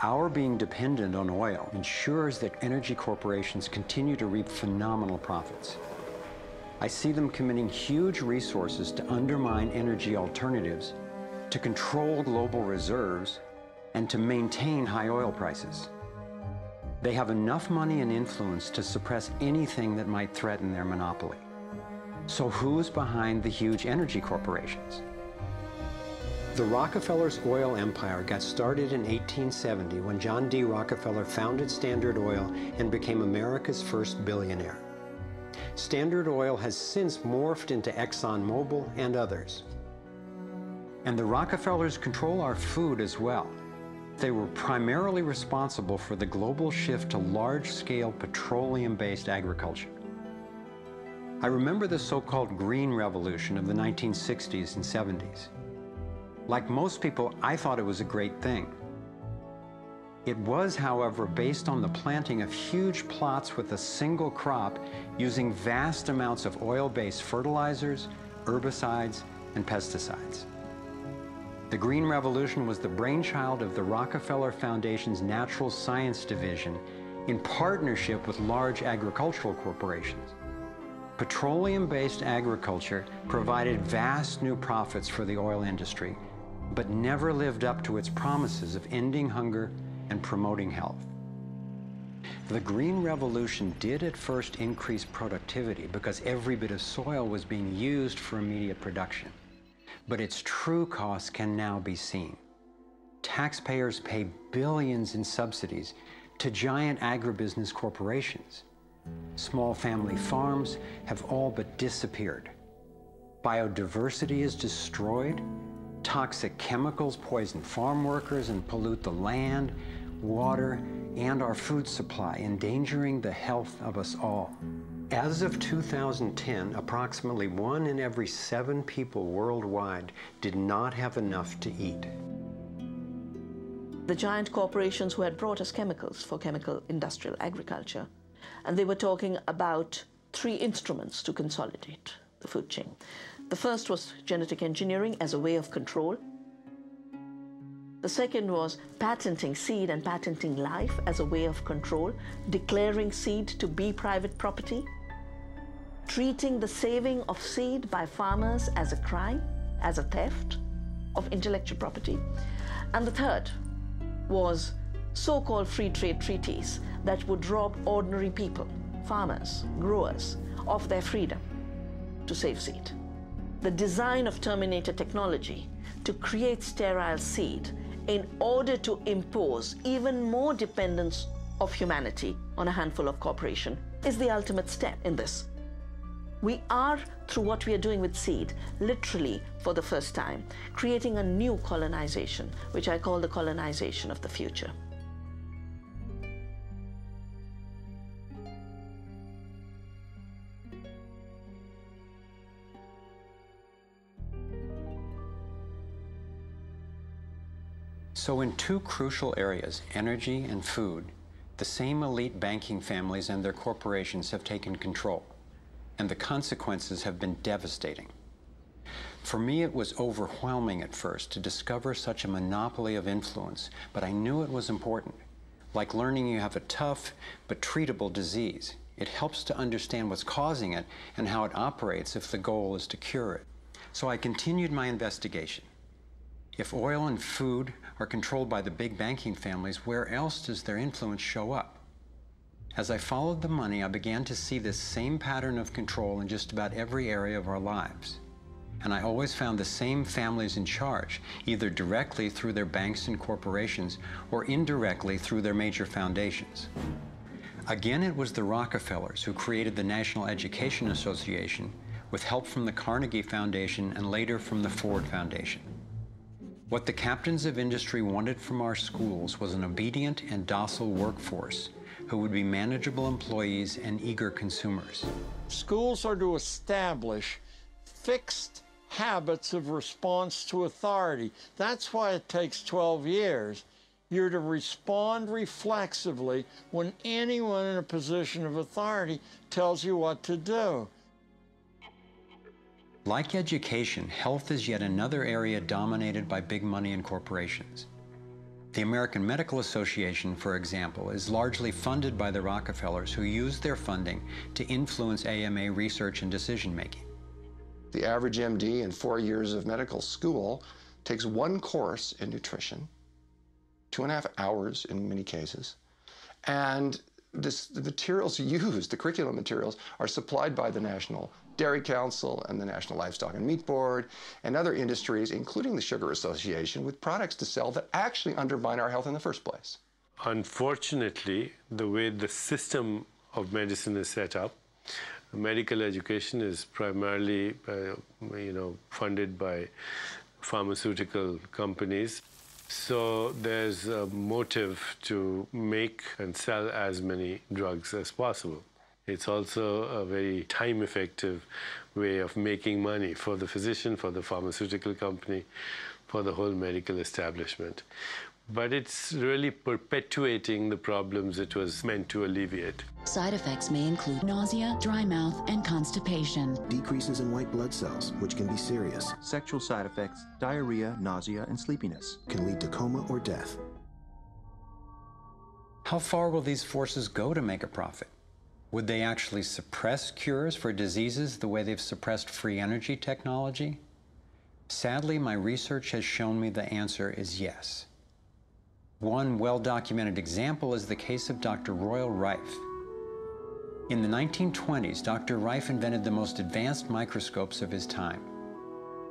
Our being dependent on oil ensures that energy corporations continue to reap phenomenal profits. I see them committing huge resources to undermine energy alternatives, to control global reserves, and to maintain high oil prices. They have enough money and influence to suppress anything that might threaten their monopoly. So who's behind the huge energy corporations? The Rockefellers' oil empire got started in 1870 when John D. Rockefeller founded Standard Oil and became America's first billionaire. Standard Oil has since morphed into ExxonMobil and others. And the Rockefellers control our food as well. They were primarily responsible for the global shift to large-scale petroleum-based agriculture. I remember the so-called Green Revolution of the 1960s and 70s. Like most people, I thought it was a great thing. It was, however, based on the planting of huge plots with a single crop using vast amounts of oil-based fertilizers, herbicides, and pesticides. The Green Revolution was the brainchild of the Rockefeller Foundation's Natural Science Division in partnership with large agricultural corporations. Petroleum-based agriculture provided vast new profits for the oil industry, but never lived up to its promises of ending hunger and promoting health. The Green Revolution did at first increase productivity because every bit of soil was being used for immediate production. But its true costs can now be seen. Taxpayers pay billions in subsidies to giant agribusiness corporations. Small family farms have all but disappeared. Biodiversity is destroyed. Toxic chemicals poison farm workers and pollute the land, water, and our food supply, endangering the health of us all. As of 2010, approximately 1 in every 7 people worldwide did not have enough to eat. The giant corporations who had brought us chemicals for chemical industrial agriculture, and they were talking about 3 instruments to consolidate the food chain. The first was genetic engineering as a way of control. The second was patenting seed and patenting life as a way of control, declaring seed to be private property, treating the saving of seed by farmers as a crime, as a theft of intellectual property. And the third was so-called free trade treaties that would rob ordinary people, farmers, growers, of their freedom to save seed. The design of Terminator technology to create sterile seed in order to impose even more dependence of humanity on a handful of corporations is the ultimate step in this. We are, through what we are doing with seed, literally for the first time, creating a new colonization, which I call the colonization of the future. So in 2 crucial areas, energy and food, the same elite banking families and their corporations have taken control, and the consequences have been devastating. For me, it was overwhelming at first to discover such a monopoly of influence, but I knew it was important. Like learning you have a tough but treatable disease. It helps to understand what's causing it and how it operates if the goal is to cure it. So I continued my investigation. If oil and food are controlled by the big banking families, where else does their influence show up? As I followed the money, I began to see this same pattern of control in just about every area of our lives. And I always found the same families in charge, either directly through their banks and corporations or indirectly through their major foundations. Again, it was the Rockefellers who created the National Education Association with help from the Carnegie Foundation and later from the Ford Foundation. What the captains of industry wanted from our schools was an obedient and docile workforce who would be manageable employees and eager consumers. Schools are to establish fixed habits of response to authority. That's why it takes 12 years. You're to respond reflexively when anyone in a position of authority tells you what to do. Like education, health is yet another area dominated by big money and corporations. The American Medical Association, for example, is largely funded by the Rockefellers, who use their funding to influence AMA research and decision-making. The average MD in 4 years of medical school takes one course in nutrition, 2.5 hours in many cases, and the materials used, the curriculum materials, are supplied by the National Dairy Council and the National Livestock and Meat Board and other industries, including the Sugar Association, with products to sell that actually undermine our health in the first place. Unfortunately, the way the system of medicine is set up, medical education is primarily, funded by pharmaceutical companies. So there's a motive to make and sell as many drugs as possible. It's also a very time-effective way of making money for the physician, for the pharmaceutical company, for the whole medical establishment. But it's really perpetuating the problems it was meant to alleviate. Side effects may include nausea, dry mouth, and constipation. Decreases in white blood cells, which can be serious. Sexual side effects, diarrhea, nausea, and sleepiness. Can lead to coma or death. How far will these forces go to make a profit? Would they actually suppress cures for diseases the way they've suppressed free energy technology? Sadly, my research has shown me the answer is yes. One well-documented example is the case of Dr. Royal Rife. In the 1920s, Dr. Rife invented the most advanced microscopes of his time.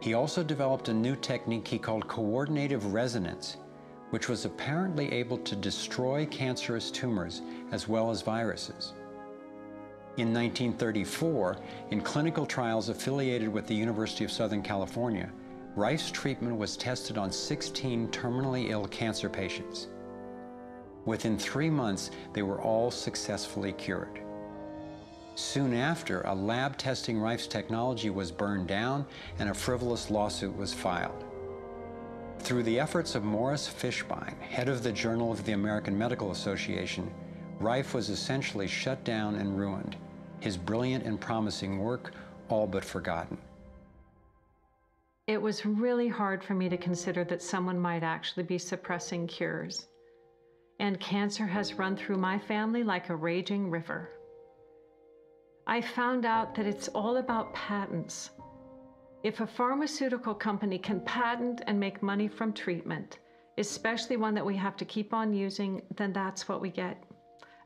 He also developed a new technique he called coordinative resonance, which was apparently able to destroy cancerous tumors as well as viruses. In 1934, in clinical trials affiliated with the University of Southern California, Rife's treatment was tested on 16 terminally ill cancer patients. Within 3 months, they were all successfully cured. Soon after, a lab testing Rife's technology was burned down and a frivolous lawsuit was filed. Through the efforts of Morris Fishbein, head of the Journal of the American Medical Association, Rife was essentially shut down and ruined, his brilliant and promising work all but forgotten. It was really hard for me to consider that someone might actually be suppressing cures. And cancer has run through my family like a raging river. I found out that it's all about patents. If a pharmaceutical company can patent and make money from treatment, especially one that we have to keep on using, then that's what we get.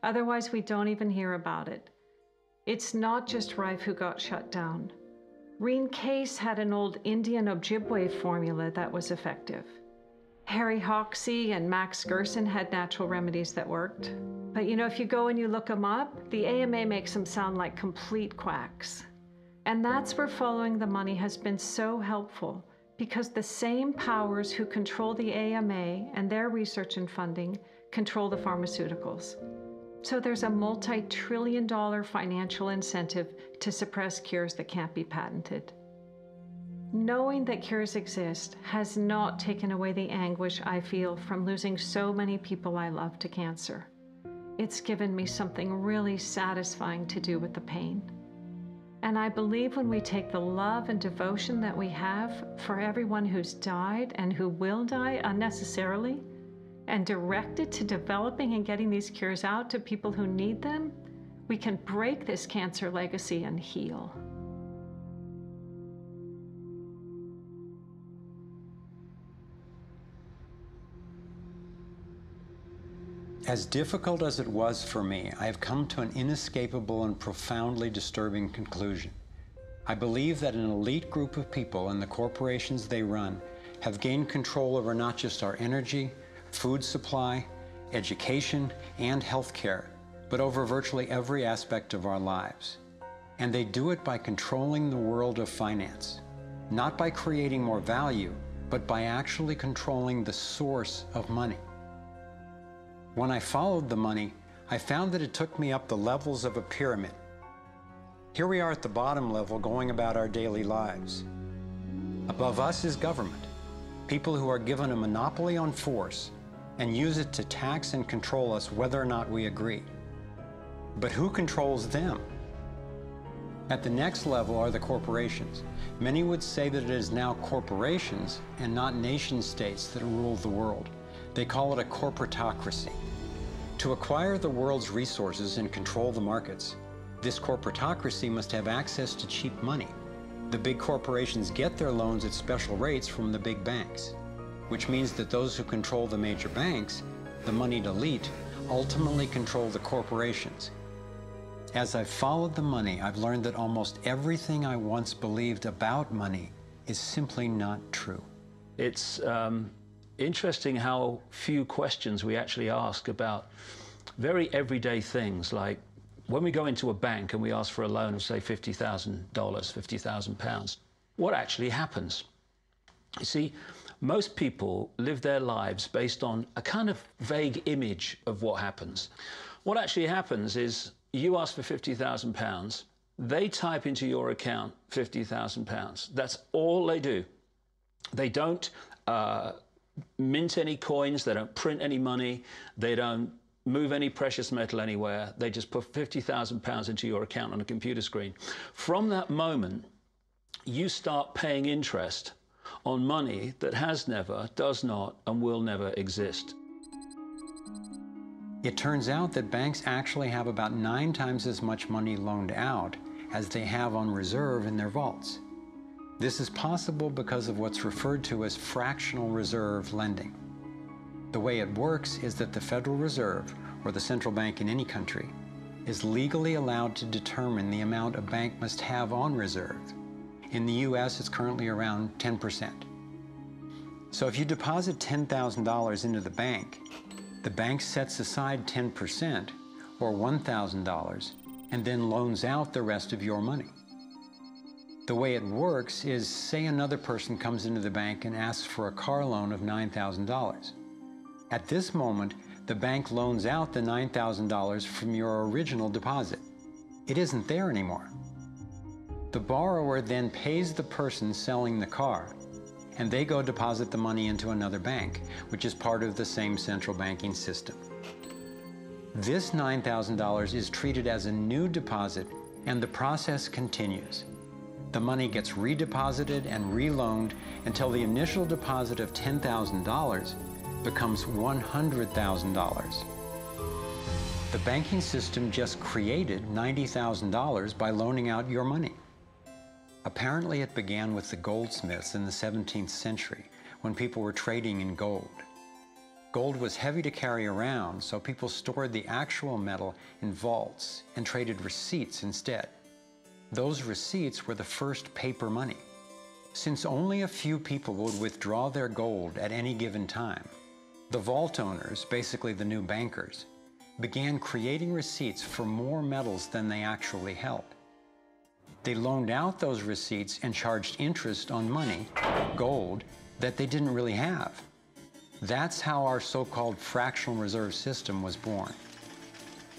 Otherwise, we don't even hear about it. It's not just Rife who got shut down. Reen Case had an old Indian Ojibwe formula that was effective. Harry Hoxsey and Max Gerson had natural remedies that worked. But if you go and you look them up, the AMA makes them sound like complete quacks. And that's where following the money has been so helpful, because the same powers who control the AMA and their research and funding control the pharmaceuticals. So there's a multi-trillion-dollar financial incentive to suppress cures that can't be patented. Knowing that cures exist has not taken away the anguish I feel from losing so many people I love to cancer. It's given me something really satisfying to do with the pain. And I believe when we take the love and devotion that we have for everyone who's died and who will die unnecessarily, and direct it to developing and getting these cures out to people who need them, we can break this cancer legacy and heal. As difficult as it was for me, I have come to an inescapable and profoundly disturbing conclusion. I believe that an elite group of people and the corporations they run have gained control over not just our energy, food supply, education, and healthcare, but over virtually every aspect of our lives. And they do it by controlling the world of finance, not by creating more value, but by actually controlling the source of money. When I followed the money, I found that it took me up the levels of a pyramid. Here we are at the bottom level going about our daily lives. Above us is government, people who are given a monopoly on force and use it to tax and control us whether or not we agree. But who controls them? At the next level are the corporations. Many would say that it is now corporations and not nation states that rule the world. They call it a corporatocracy. To acquire the world's resources and control the markets, this corporatocracy must have access to cheap money. The big corporations get their loans at special rates from the big banks, which means that those who control the major banks, the moneyed elite, ultimately control the corporations. As I've followed the money, I've learned that almost everything I once believed about money is simply not true. It's interesting how few questions we actually ask about very everyday things, like when we go into a bank and we ask for a loan of, say, $50,000, £50,000, what actually happens? You see, most people live their lives based on a kind of vague image of what happens. What actually happens is you ask for £50,000, they type into your account £50,000. That's all they do. They don't mint any coins, they don't print any money, they don't move any precious metal anywhere. They just put £50,000 into your account on a computer screen. From that moment, you start paying interest on money that has never, does not, and will never exist. It turns out that banks actually have about 9 times as much money loaned out as they have on reserve in their vaults. This is possible because of what's referred to as fractional reserve lending. The way it works is that the Federal Reserve, or the central bank in any country, is legally allowed to determine the amount a bank must have on reserve. In the US, it's currently around 10%. So if you deposit $10,000 into the bank sets aside 10%, or $1,000, and then loans out the rest of your money. The way it works is, say another person comes into the bank and asks for a car loan of $9,000. At this moment, the bank loans out the $9,000 from your original deposit. It isn't there anymore. The borrower then pays the person selling the car, and they go deposit the money into another bank, which is part of the same central banking system. This $9,000 is treated as a new deposit, and the process continues. The money gets redeposited and reloaned until the initial deposit of $10,000 becomes $100,000. The banking system just created $90,000 by loaning out your money. Apparently it began with the goldsmiths in the 17th century when people were trading in gold. Gold was heavy to carry around, so people stored the actual metal in vaults and traded receipts instead. Those receipts were the first paper money. Since only a few people would withdraw their gold at any given time, the vault owners, basically the new bankers, began creating receipts for more metals than they actually held. They loaned out those receipts and charged interest on money, gold, that they didn't really have. That's how our so-called fractional reserve system was born.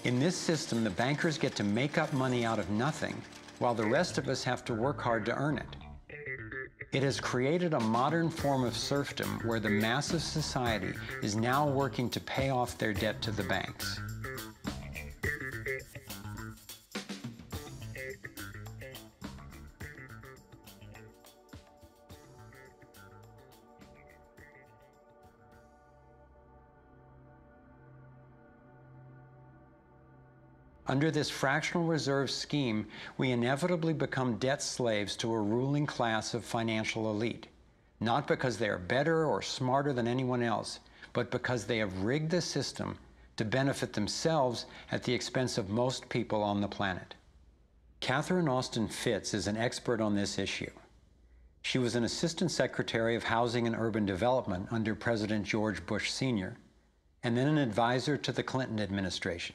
In this system, the bankers get to make up money out of nothing, while the rest of us have to work hard to earn it. It has created a modern form of serfdom where the mass of society is now working to pay off their debt to the banks. Under this fractional reserve scheme, we inevitably become debt slaves to a ruling class of financial elite, not because they are better or smarter than anyone else, but because they have rigged the system to benefit themselves at the expense of most people on the planet. Catherine Austin Fitts is an expert on this issue. She was an Assistant Secretary of Housing and Urban Development under President George Bush Sr., and then an advisor to the Clinton administration.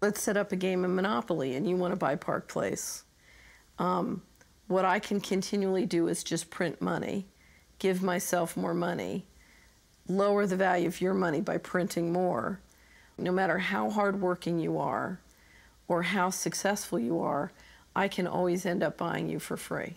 Let's set up a game of Monopoly and you want to buy Park Place. What I can continually do is just print money, give myself more money, lower the value of your money by printing more. No matter how hardworking you are or how successful you are, I can always end up buying you for free.